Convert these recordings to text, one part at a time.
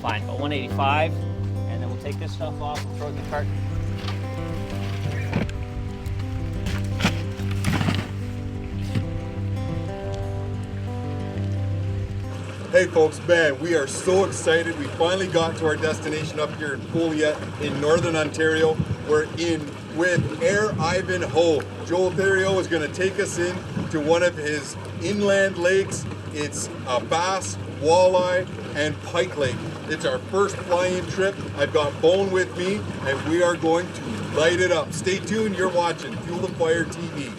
fine, about 185. And then we'll take this stuff off and throw it in the cart. Hey folks, man, we are so excited. We finally got to our destination up here in Joliet in Northern Ontario. We're in with Air Ivanhoe. Joel Therieault is going to take us in to one of his inland lakes. It's a bass, walleye, and pike lake. It's our first fly-in trip. I've got Bone with me, and we are going to light it up. Stay tuned, you're watching Fuel the Fire TV.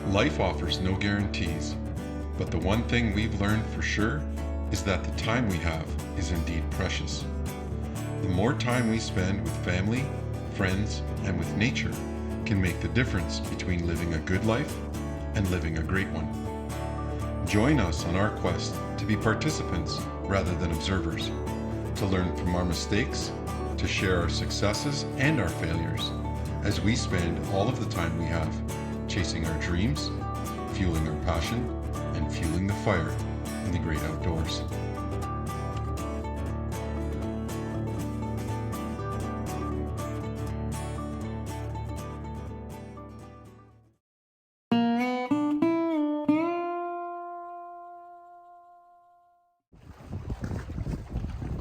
Life offers no guarantees, but the one thing we've learned for sure is that the time we have is indeed precious. The more time we spend with family, friends, and with nature can make the difference between living a good life and living a great one. Join us on our quest to be participants rather than observers, to learn from our mistakes, to share our successes and our failures, as we spend all of the time we have chasing our dreams, fueling our passion, and fueling the fire in the great outdoors.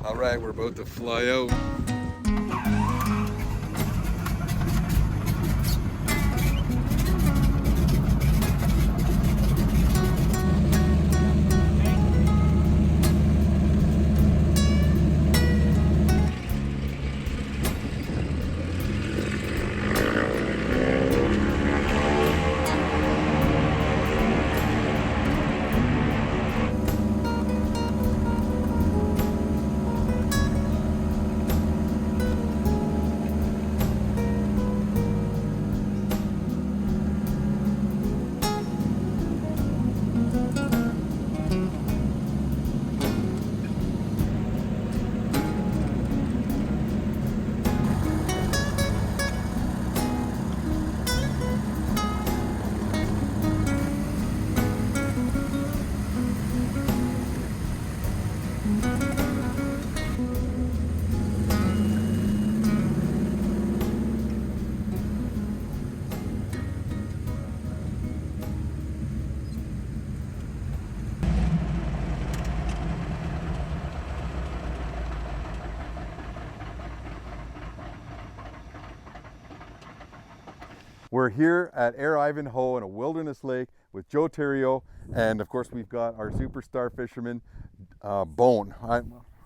All right, we're about to fly out. We're here at Air Ivanhoe in a wilderness lake with Joel Therieault, and of course we've got our superstar fisherman, Bone. I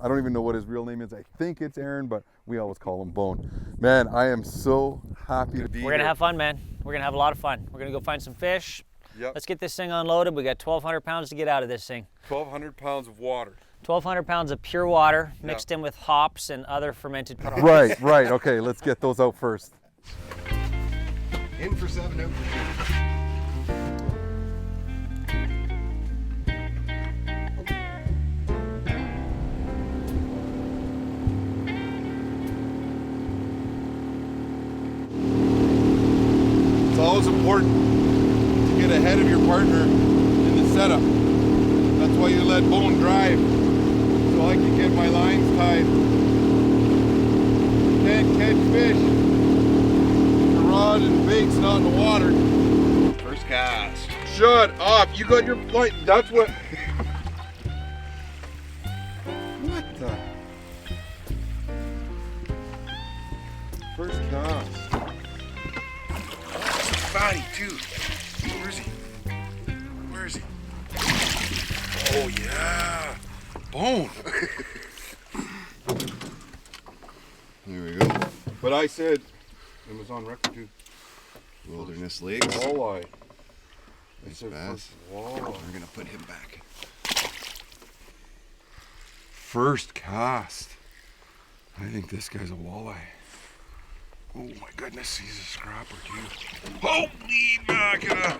don't even know what his real name is. I think it's Aaron, but we always call him Bone. Man, I am so happy to be here. We're gonna have fun, man. We're gonna have a lot of fun. We're gonna go find some fish. Yep. Let's get this thing unloaded. We got 1,200 pounds to get out of this thing. 1,200 pounds of water. 1,200 pounds of pure water mixed in with hops and other fermented products. Right. Okay, let's get those out first. In for 7, out for 2. It's always important to get ahead of your partner in the setup. That's why you let Bone drive, so I can get my lines tied. You can't catch fish. Rod and bait's not in the water. First cast. Shut up! You got your line. That's what. What the? First cast. Fatty too. Where is he? Oh yeah. Bone. There we go. But I said it was on record too. Wilderness lakes. Walleye. Nice bass. Walleye. We're gonna put him back. First cast. I think this guy's a walleye. Oh my goodness, he's a scrapper too. Holy mackerel!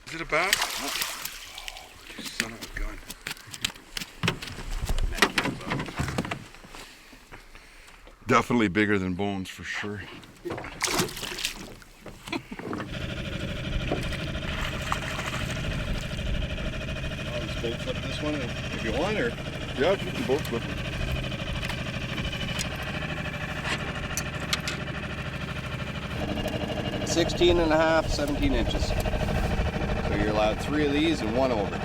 Is it a bass? Oh, you son of a gun. Definitely bigger than Bones for sure. Both flip this one if you want, or yeah, you can both flip it. 16.5, 17 inches. So you're allowed 3 of these and 1 over.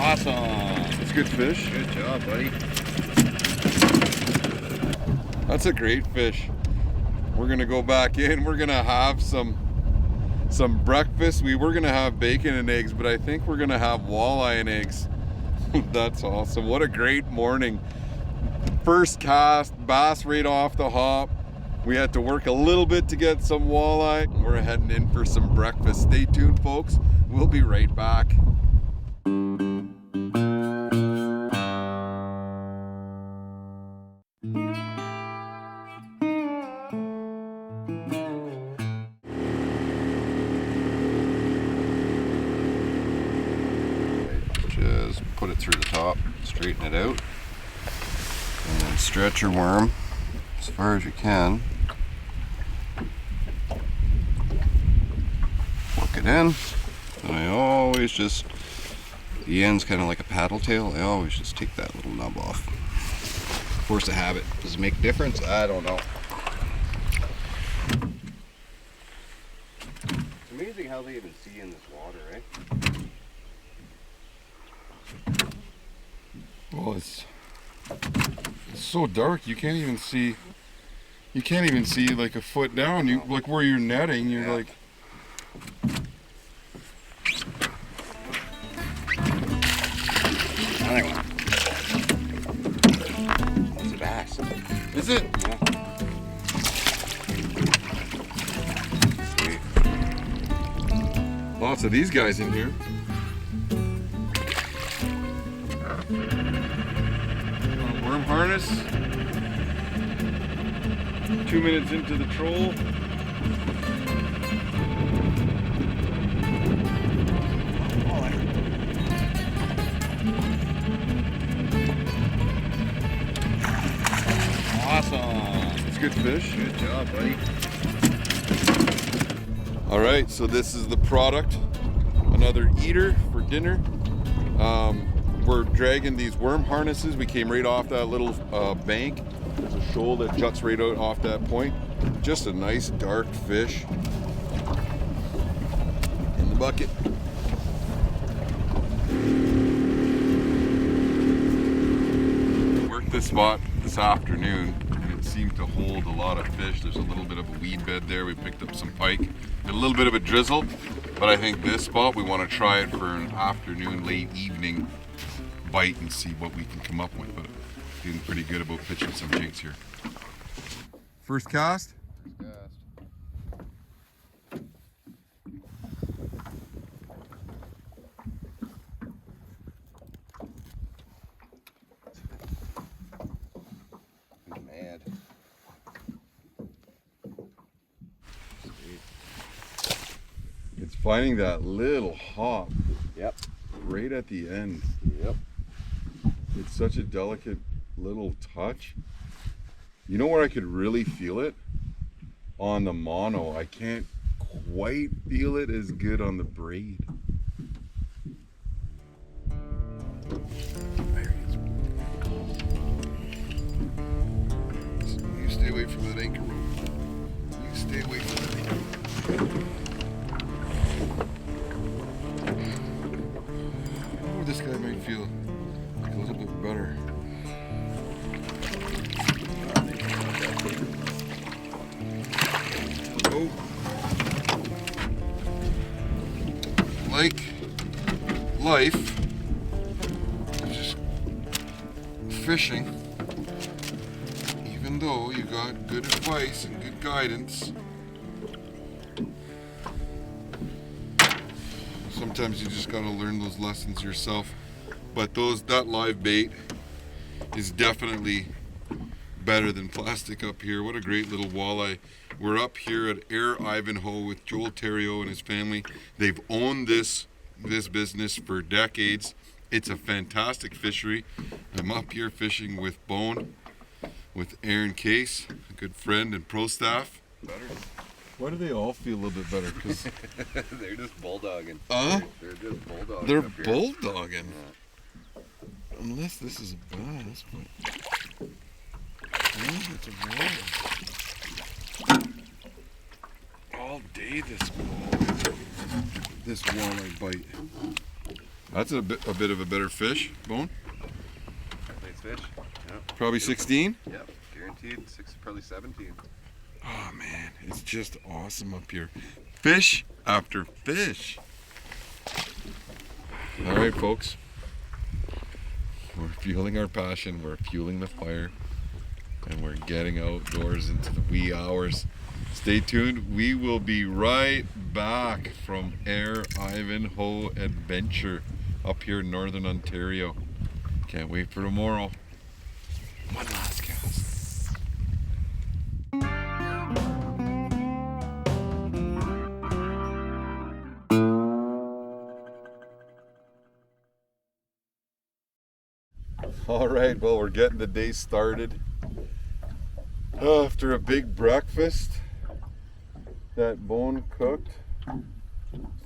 Awesome. It's good fish. Good job, buddy. That's a great fish. We're gonna go back in. We're gonna have some breakfast. We were gonna have bacon and eggs, but I think we're gonna have walleye and eggs. That's awesome. What a great morning. First cast, bass right off the hop. We had to work a little bit to get some walleye. We're heading in for some breakfast. Stay tuned, folks. We'll be right back. Just put it through the top, straighten it out, and then stretch your worm as far as you can. Work it in, and I always just, the end's kind of like a paddle tail, I always just take that little nub off. Force of habit. Does it make a difference? I don't know. It's amazing how they even see in this water, eh? Well, it's so dark you can't even see. You can't even see like a foot down. You like where you're netting. You're like. Another one. It's a bass. Is it? Yeah. Sweet. Lots of these guys in here. Worm harness. 2 minutes into the troll. Awesome. It's good fish. Good job, buddy. All right, so this is the product. Another eater for dinner. We're dragging these worm harnesses. We came right off that little bank. There's a shoal that juts right out off that point. Just a nice dark fish in the bucket. Worked this spot this afternoon and it seemed to hold a lot of fish. There's a little bit of a weed bed there. We picked up some pike. A little bit of a drizzle, but I think this spot we want to try it for an afternoon, late evening bite and see what we can come up with, but feeling pretty good about pitching some jigs here. First cast? I'm mad. It's finding that little hop Yep. right at the end. Yep. It's such a delicate little touch. You know where I could really feel it? On the mono. I can't quite feel it as good on the braid. You stay away from that anchor rope. You stay away from that anchor rope. Oh, this guy might feel like a little bit better. Oh. Like life, just fishing, even though you got good advice and good guidance, sometimes you just gotta learn those lessons yourself. But that live bait is definitely better than plastic up here. What a great little walleye. We're up here at Air Ivanhoe with Joel Therieault and his family. They've owned this business for decades. It's a fantastic fishery. I'm up here fishing with Bone, with Aaron Case, a good friend and pro staff. Why do they all feel a little bit better? Because They're just bulldogging. They're just bulldogging. they're up here. bulldogging. Yeah. Unless this is a bass. It's a walleye. All day this walleye bite. That's a bit of a better fish, Bone. Nice fish. Yep. Probably 16. Yep. Guaranteed. Probably 17. Oh man, it's just awesome up here. Fish after fish. All right, folks. We're fueling our passion. We're fueling the fire. And we're getting outdoors into the wee hours. Stay tuned. We will be right back from Air Ivanhoe adventure up here in Northern Ontario. Can't wait for tomorrow. One last cast. All right, well, we're getting the day started. After a big breakfast that Bone cooked,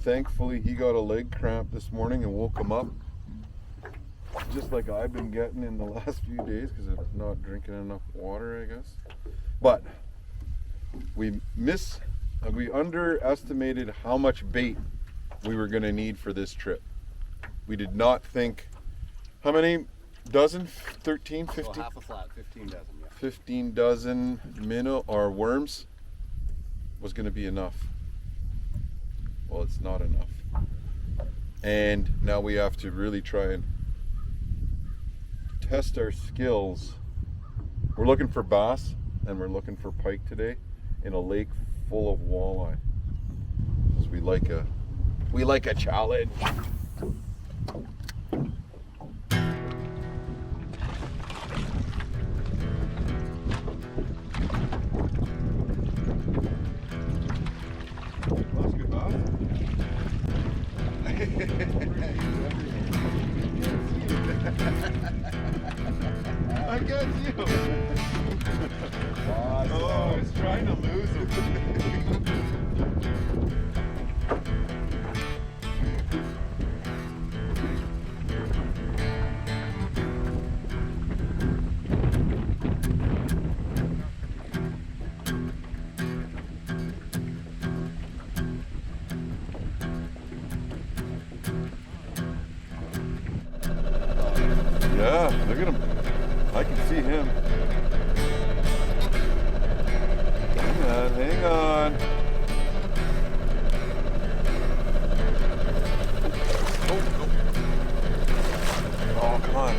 thankfully he got a leg cramp this morning and woke him up, just like I've been getting in the last few days because I'm not drinking enough water, I guess. But we underestimated how much bait we were going to need for this trip. We did not think, how many dozen? 13, 15? So half a flat, 15 dozen. Yeah. 15 dozen minnow or worms was going to be enough. Well, it's not enough. And now we have to really try and test our skills. We're looking for bass and we're looking for pike today in a lake full of walleye. Because we like a challenge. I got you. Oh, I was trying to lose him. Yeah, look at him. I can see him. Hang on. Oh, come on.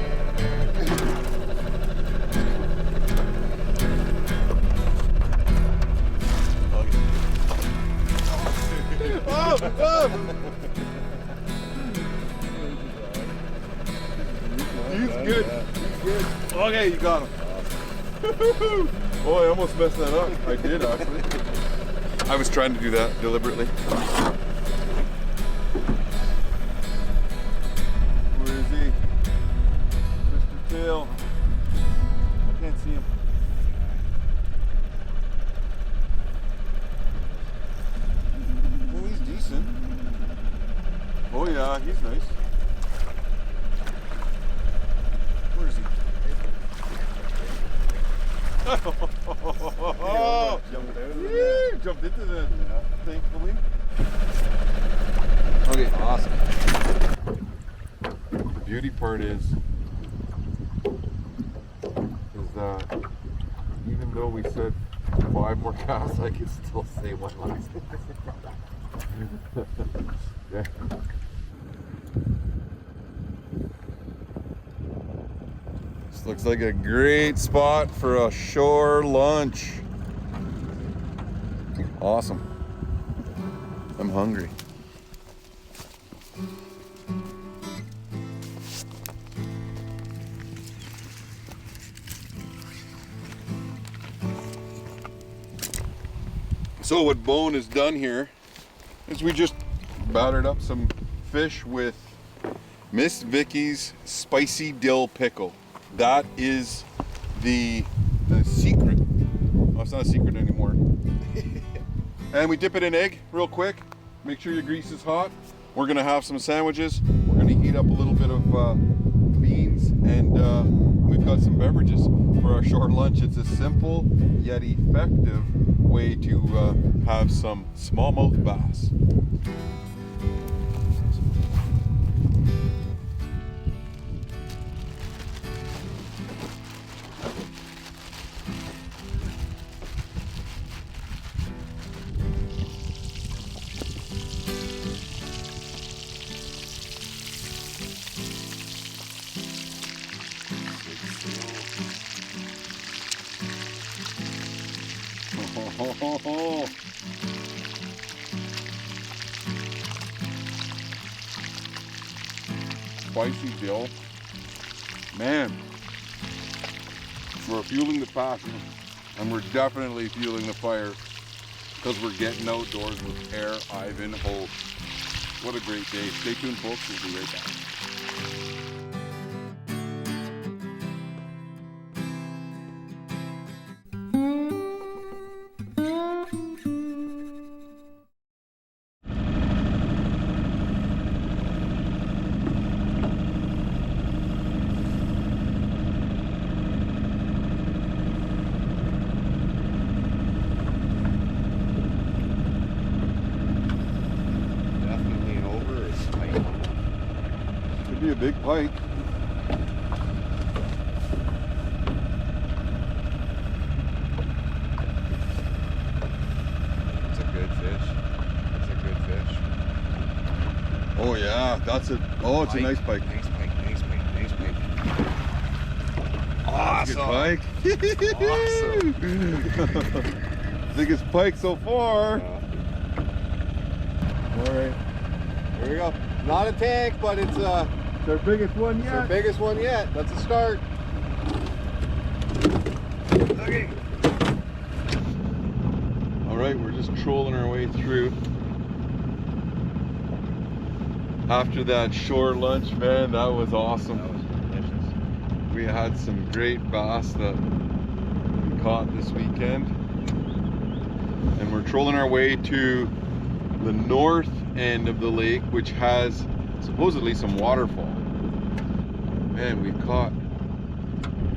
He's good. He's good. Okay, you got him. Oh, I almost messed that up. I did, actually. I was trying to do that deliberately. Where is he? Mr. Tail. I can't see him. Well, he's decent. Oh yeah, he's nice. Where is he? Oh, jumped into them, thankfully. Okay, awesome. The beauty part is that even though we said 5 more casts, I can still say one last. Yeah. This looks like a great spot for a shore lunch. Awesome. I'm hungry. So what Bone has done here is we just battered up some fish with Miss Vicky's spicy dill pickle. That is the secret. Oh, it's not a secret anymore. And we dip it in egg real quick. Make sure your grease is hot. We're gonna have some sandwiches. We're gonna heat up a little bit of beans, and we've got some beverages for our short lunch. It's a simple yet effective way to have some smallmouth bass. Spicy dill. Man, we're fueling the passion, and we're definitely fueling the fire because we're getting outdoors with Air Ivanhoe. What a great day. Stay tuned, folks. We'll be right back. Could be a big pike. It's a good fish. It's a good fish. Oh yeah, that's it. Oh, it's a nice pike. Nice pike, nice pike, nice pike. Awesome. Awesome. Good pike. Awesome. Biggest pike so far. All right. Here we go. Not a tank, but it's It's our biggest one our yet. biggest one yet. That's a start. Okay. All right, we're just trolling our way through. After that shore lunch, man, that was awesome. That was delicious. We had some great bass that we caught this weekend. And we're trolling our way to the north end of the lake, which has supposedly some waterfall. Man, we've caught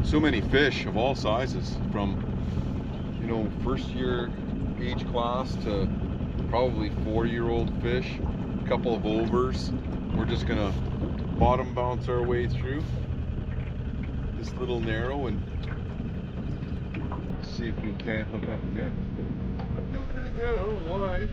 so many fish of all sizes, from, you know, first year age class to probably 4-year-old fish, a couple of overs. We're just gonna bottom bounce our way through this little narrow and see if we can't hook up again. Walleye.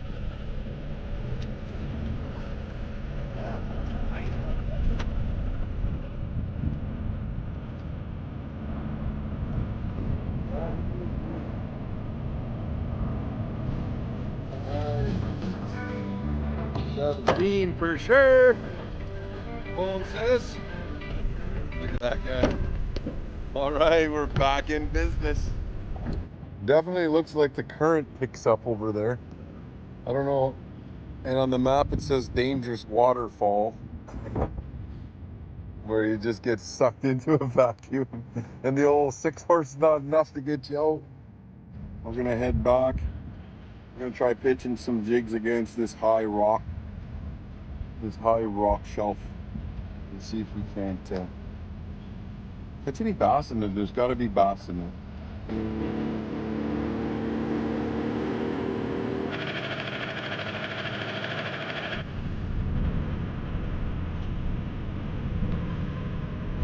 Bean for sure. Bones says. Look at that guy. All right, we're back in business. Definitely looks like the current picks up over there. I don't know. And on the map it says dangerous waterfall, where you just get sucked into a vacuum and the old 6-horse is not enough to get you out. We're gonna head back. We're gonna try pitching some jigs against this high rock shelf and see if we can't catch any bass in there. There's got to be bass in there.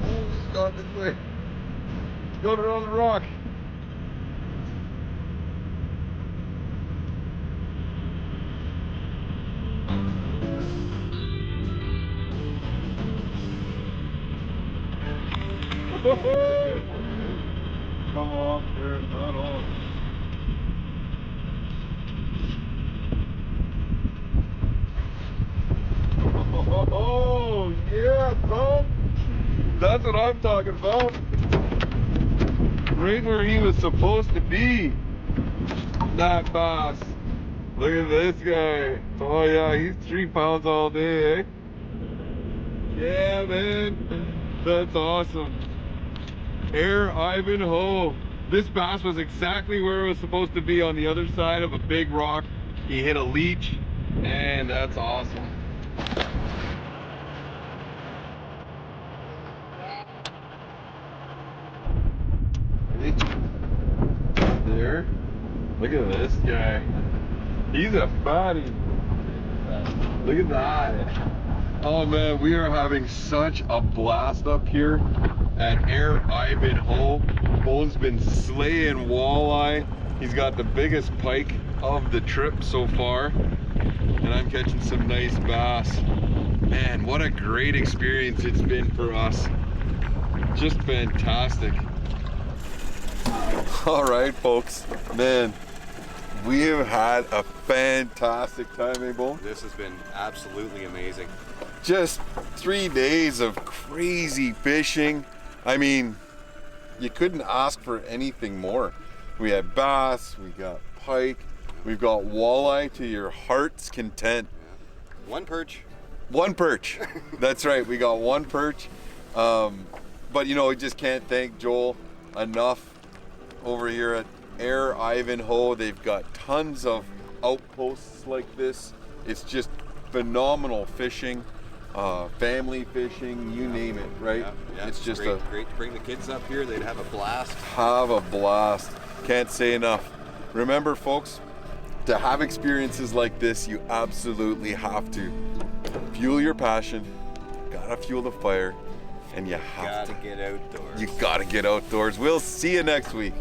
Oh, it's gone this way. It's going around the rock. Come off there, not on. Oh, yeah, son. That's what I'm talking about. Right where he was supposed to be. That bass. Look at this guy. Oh yeah, he's 3 pounds all day, eh? Yeah, man. That's awesome. Air Ivanhoe. This bass was exactly where it was supposed to be, on the other side of a big rock. He hit a leech, and that's awesome. Look at this guy. He's a fatty. Look at that. Oh man, we are having such a blast up here at Air Ivanhoe. Bone's been slaying walleye. He's got the biggest pike of the trip so far. And I'm catching some nice bass. Man, what a great experience it's been for us. Just fantastic. All right, folks. Man, we have had a fantastic time, eh, Bo? This has been absolutely amazing. Just 3 days of crazy fishing. I mean, you couldn't ask for anything more. We had bass, we got pike, we've got walleye to your heart's content. One perch. One perch. That's right, we got one perch. But you know, we just can't thank Joel enough over here at Air Ivanhoe. They've got tons of outposts like this. It's just phenomenal fishing, family fishing, you name it, right? Yeah, it's just great to bring the kids up here. They'd have a blast. Have a blast. Can't say enough. Remember, folks, to have experiences like this, you absolutely have to fuel your passion, gotta fuel the fire, and you have Gotta get outdoors. You gotta get outdoors. We'll see you next week.